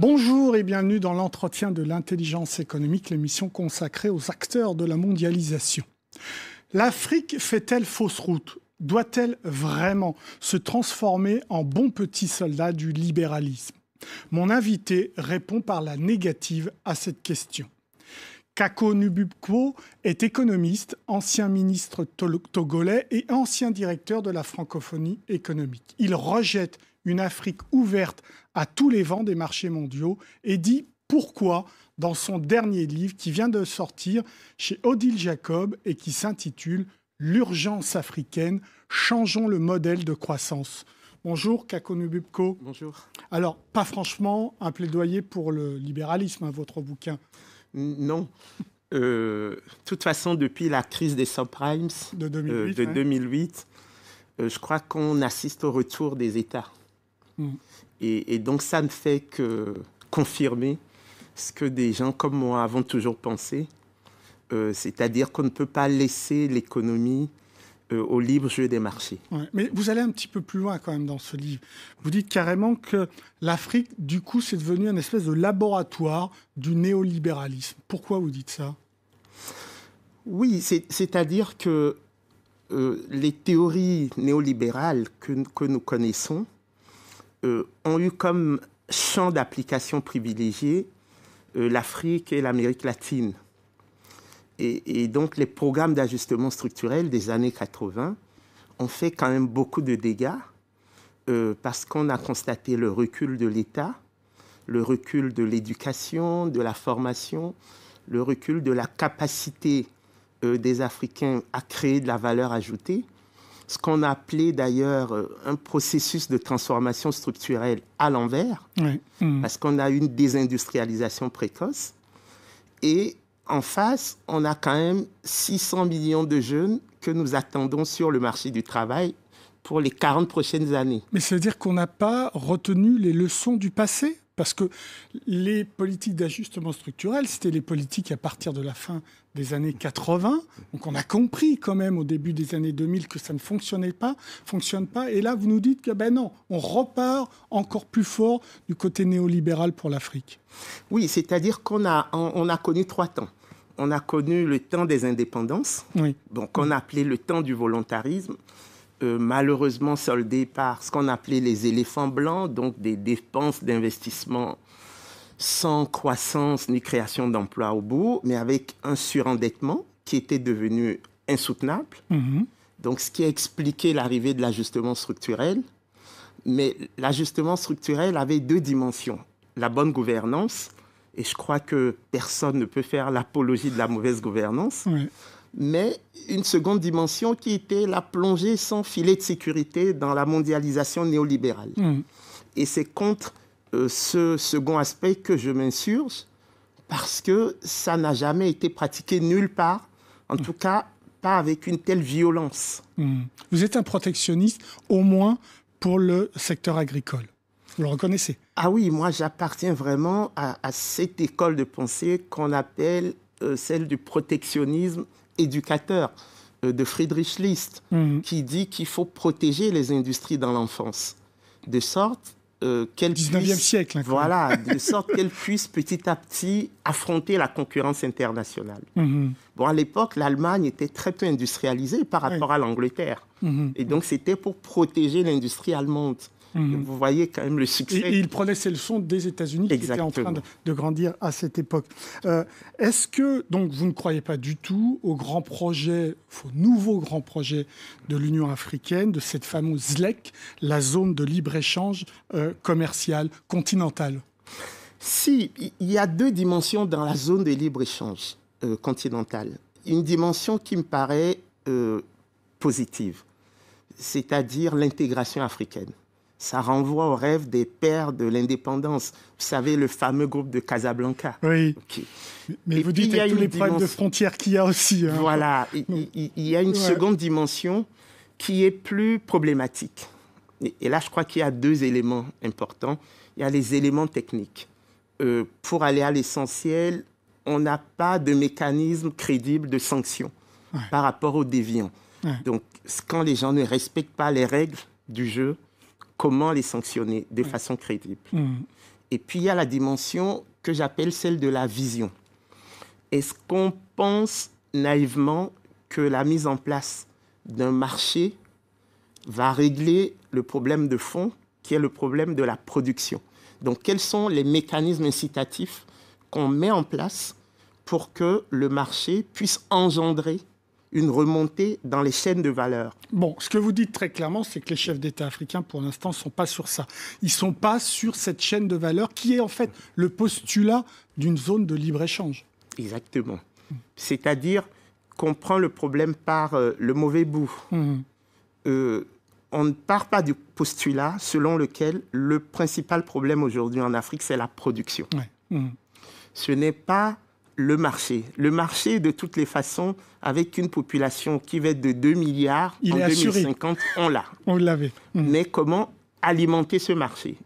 Bonjour et bienvenue dans l'entretien de l'intelligence économique, l'émission consacrée aux acteurs de la mondialisation. L'Afrique fait-elle fausse route? Doit-elle vraiment se transformer en bon petit soldat du libéralisme? Mon invité répond par la négative à cette question. Kako Nubukpo est économiste, ancien ministre togolais et ancien directeur de la francophonie économique. Il rejette une Afrique ouverte à tous les vents des marchés mondiaux et dit pourquoi dans son dernier livre qui vient de sortir chez Odile Jacob et qui s'intitule « L'urgence africaine, changeons le modèle de croissance ». Bonjour Kako Nubukpo. Bonjour. Alors, pas franchement un plaidoyer pour le libéralisme, votre bouquin. Non. De toute façon, depuis la crise des subprimes de 2008, 2008 je crois qu'on assiste au retour des États. Et donc, ça ne fait que confirmer ce que des gens comme moi avons toujours pensé, c'est-à-dire qu'on ne peut pas laisser l'économie au libre jeu des marchés. Ouais, mais vous allez un petit peu plus loin quand même dans ce livre. Vous dites carrément que l'Afrique, du coup, c'est devenu une espèce de laboratoire du néolibéralisme. Pourquoi vous dites ça? Oui, c'est-à-dire que les théories néolibérales que nous connaissons ont eu comme champ d'application privilégié l'Afrique et l'Amérique latine. Et donc, les programmes d'ajustement structurel des années 80 ont fait quand même beaucoup de dégâts parce qu'on a constaté le recul de l'État, le recul de l'éducation, de la formation, le recul de la capacité des Africains à créer de la valeur ajoutée, ce qu'on a appelé d'ailleurs un processus de transformation structurelle à l'envers, parce qu'on a une désindustrialisation précoce. Et en face, on a quand même 600 millions de jeunes que nous attendons sur le marché du travail pour les 40 prochaines années. Mais ça veut dire qu'on n'a pas retenu les leçons du passé? Parce que les politiques d'ajustement structurel, c'était les politiques à partir de la fin des années 80. Donc on a compris quand même au début des années 2000 que ça ne fonctionne pas. Et là, vous nous dites que ben non, on repart encore plus fort du côté néolibéral pour l'Afrique. Oui, c'est-à-dire qu'on a connu 3 temps. On a connu le temps des indépendances, qu'on appelait le temps du volontarisme, malheureusement soldé par ce qu'on appelait les éléphants blancs, donc des dépenses d'investissement sans croissance ni création d'emplois au bout, mais avec un surendettement qui était devenu insoutenable. Donc, ce qui a expliqué l'arrivée de l'ajustement structurel. Mais l'ajustement structurel avait 2 dimensions. La bonne gouvernance, et je crois que personne ne peut faire l'apologie de la mauvaise gouvernance, mais une seconde dimension qui était la plongée sans filet de sécurité dans la mondialisation néolibérale. Et c'est contre ce second aspect que je m'insurge, parce que ça n'a jamais été pratiqué nulle part, en tout cas pas avec une telle violence. Vous êtes un protectionniste, au moins pour le secteur agricole. Vous le reconnaissez? Ah oui, moi j'appartiens vraiment à cette école de pensée qu'on appelle celle du protectionnisme éducateur de Friedrich List, qui dit qu'il faut protéger les industries dans l'enfance, de sorte qu'elles 19e siècle. Voilà, de sorte qu'elles puissent petit à petit affronter la concurrence internationale. Bon, à l'époque, l'Allemagne était très peu industrialisée par rapport à l'Angleterre. Et donc, c'était pour protéger l'industrie allemande. Vous voyez quand même le succès. Et il prenait ses leçons des États-Unis qui étaient en train de grandir à cette époque. Est-ce que donc, vous ne croyez pas du tout aux grands projets, aux nouveaux grands projets de l'Union africaine, de cette fameuse ZLEC, la zone de libre-échange commercial continentale? Si, il y a 2 dimensions dans la zone de libre-échange continentale. Une dimension qui me paraît positive, c'est-à-dire l'intégration africaine. Ça renvoie au rêve des pères de l'indépendance. Vous savez, le fameux groupe de Casablanca. Oui. Mais vous dites avec tous les problèmes de frontières qu'il y a aussi. Voilà. Il y a une seconde dimension qui est plus problématique. Et là, je crois qu'il y a 2 éléments importants. Il y a les éléments techniques. Pour aller à l'essentiel, on n'a pas de mécanisme crédible de sanction par rapport aux déviants. Donc, quand les gens ne respectent pas les règles du jeu, comment les sanctionner de façon crédible. Et puis, il y a la dimension que j'appelle celle de la vision. Est-ce qu'on pense naïvement que la mise en place d'un marché va régler le problème de fond, qui est le problème de la production? Donc, quels sont les mécanismes incitatifs qu'on met en place pour que le marché puisse engendrer une remontée dans les chaînes de valeur? Bon, ce que vous dites très clairement, c'est que les chefs d'État africains, pour l'instant, ne sont pas sur ça. Ils ne sont pas sur cette chaîne de valeur qui est en fait le postulat d'une zone de libre-échange. Exactement. C'est-à-dire qu'on prend le problème par le mauvais bout. On ne part pas du postulat selon lequel le principal problème aujourd'hui en Afrique, c'est la production. Ce n'est pas le marché. Le marché, de toutes les façons, avec une population qui va être de 2 milliards en 2050, on l'a. On l'avait. Mais comment alimenter ce marché?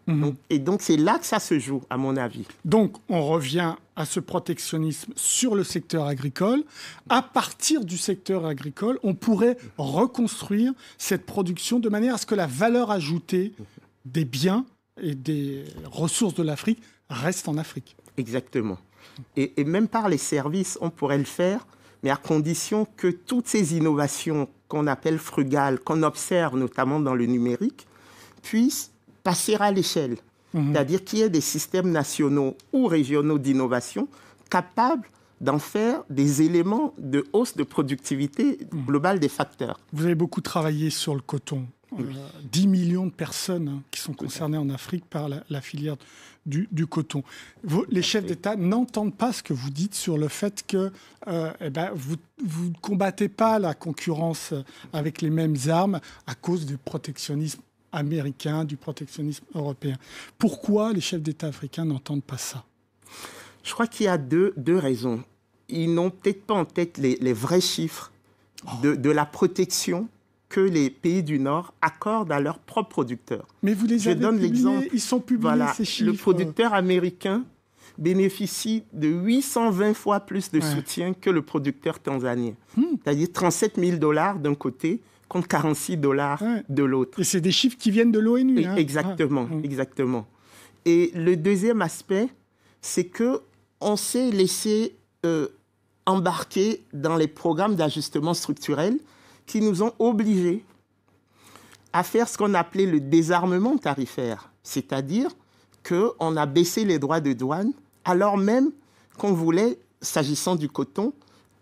Et donc, c'est là que ça se joue, à mon avis. Donc, on revient à ce protectionnisme sur le secteur agricole. À partir du secteur agricole, on pourrait reconstruire cette production de manière à ce que la valeur ajoutée des biens et des ressources de l'Afrique reste en Afrique. Exactement. Et même par les services, on pourrait le faire, mais à condition que toutes ces innovations qu'on appelle frugales, qu'on observe notamment dans le numérique, puissent passer à l'échelle. C'est-à-dire qu'il y ait des systèmes nationaux ou régionaux d'innovation capables d'en faire des éléments de hausse de productivité globale des facteurs. Vous avez beaucoup travaillé sur le coton. 10 millions de personnes qui sont concernées en Afrique par la filière du coton. Les chefs d'État n'entendent pas ce que vous dites sur le fait que vous ne combattez pas la concurrence avec les mêmes armes à cause du protectionnisme américain, du protectionnisme européen. Pourquoi les chefs d'État africains n'entendent pas ça? Je crois qu'il y a deux raisons. Ils n'ont peut-être pas en tête les vrais chiffres de la protection que les pays du Nord accordent à leurs propres producteurs. Mais vous les avez publiés, ils sont publiés, ces chiffres. Le producteur américain bénéficie de 820 fois plus de soutien que le producteur tanzanien. C'est-à-dire 37 000 $ d'un côté contre 46 $ de l'autre. Et c'est des chiffres qui viennent de l'ONU. Exactement, exactement. Et le deuxième aspect, c'est qu'on s'est laissé embarquer dans les programmes d'ajustement structurel qui nous ont obligés à faire ce qu'on appelait le désarmement tarifaire. C'est-à-dire qu'on a baissé les droits de douane alors même qu'on voulait, s'agissant du coton,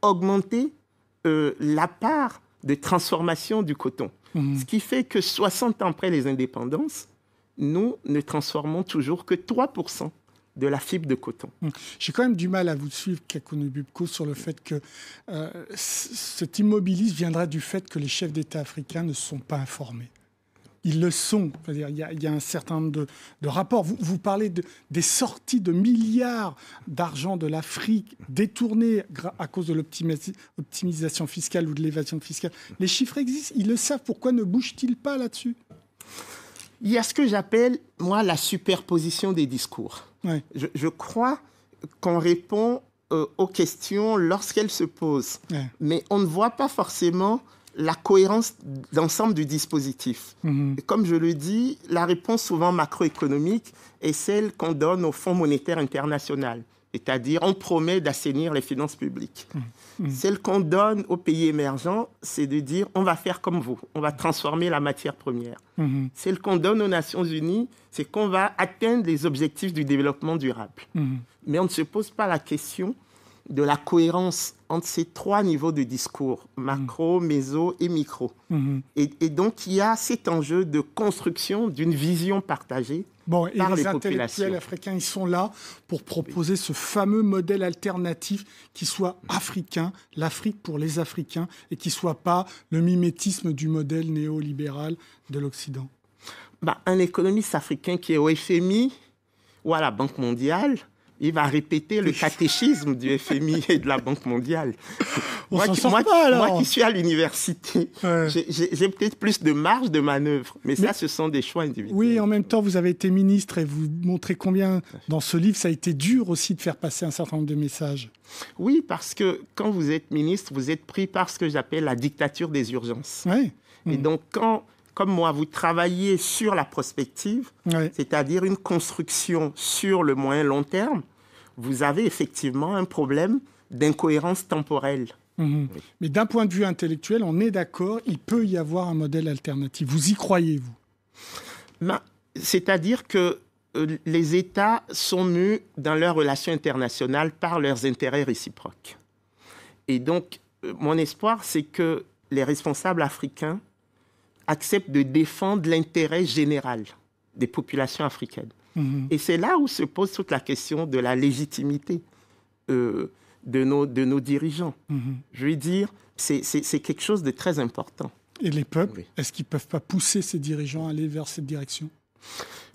augmenter la part de transformation du coton. Ce qui fait que 60 ans après les indépendances, nous ne transformons toujours que 3% de la fibre de coton. J'ai quand même du mal à vous suivre, Kakoune Bubko, sur le fait que cet immobilisme viendrait du fait que les chefs d'État africains ne sont pas informés. Ils le sont. C'est-à-dire, il y a un certain nombre de rapports. Vous parlez des sorties de milliards d'argent de l'Afrique détournés à cause de l'optimisation fiscale ou de l'évasion fiscale. Les chiffres existent. Ils le savent. Pourquoi ne bougent-ils pas là-dessus? Il y a ce que j'appelle, moi, la superposition des discours. Je crois qu'on répond aux questions lorsqu'elles se posent. Mais on ne voit pas forcément la cohérence d'ensemble du dispositif. Et comme je le dis, la réponse souvent macroéconomique est celle qu'on donne au Fonds monétaire international. C'est-à-dire, on promet d'assainir les finances publiques. Celle qu'on donne aux pays émergents, c'est de dire, on va faire comme vous, on va transformer la matière première. Celle qu'on donne aux Nations Unies, c'est qu'on va atteindre les objectifs du développement durable. Mais on ne se pose pas la question de la cohérence entre ces trois niveaux de discours, macro, méso et micro. Et donc, il y a cet enjeu de construction d'une vision partagée par les populations. Les intellectuels africains, ils sont là pour proposer ce fameux modèle alternatif qui soit africain, l'Afrique pour les Africains, et qui ne soit pas le mimétisme du modèle néolibéral de l'Occident. Un économiste africain qui est au FMI ou à la Banque mondiale, il va répéter le catéchisme du FMI et de la Banque mondiale. Moi qui suis à l'université, j'ai peut-être plus de marge de manœuvre, mais ça, ce sont des choix individuels. Oui, en même temps, vous avez été ministre et vous montrez combien, dans ce livre, ça a été dur aussi de faire passer un certain nombre de messages. Oui, parce que quand vous êtes ministre, vous êtes pris par ce que j'appelle la dictature des urgences. Et donc, quand comme moi, vous travaillez sur la prospective, c'est-à-dire une construction sur le moyen long terme, vous avez effectivement un problème d'incohérence temporelle. Oui. Mais d'un point de vue intellectuel, on est d'accord, il peut y avoir un modèle alternatif. Vous y croyez, vous? C'est-à-dire que les États sont mus dans leurs relations internationales par leurs intérêts réciproques. Et donc, mon espoir, c'est que les responsables africains acceptent de défendre l'intérêt général des populations africaines. Et c'est là où se pose toute la question de la légitimité de nos dirigeants. Je veux dire, c'est quelque chose de très important. Et les peuples, est-ce qu'ils ne peuvent pas pousser ces dirigeants à aller vers cette direction?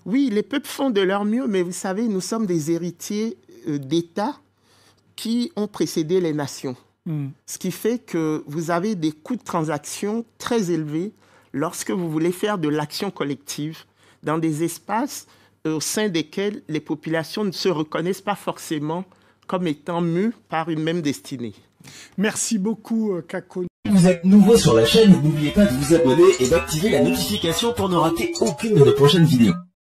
Oui, les peuples font de leur mieux, mais vous savez, nous sommes des héritiers d'États qui ont précédé les nations. Ce qui fait que vous avez des coûts de transaction très élevés lorsque vous voulez faire de l'action collective dans des espaces au sein desquels les populations ne se reconnaissent pas forcément comme étant mues par une même destinée. Merci beaucoup, Kako. Si vous êtes nouveau sur la chaîne, n'oubliez pas de vous abonner et d'activer la notification pour ne rater aucune de nos prochaines vidéos.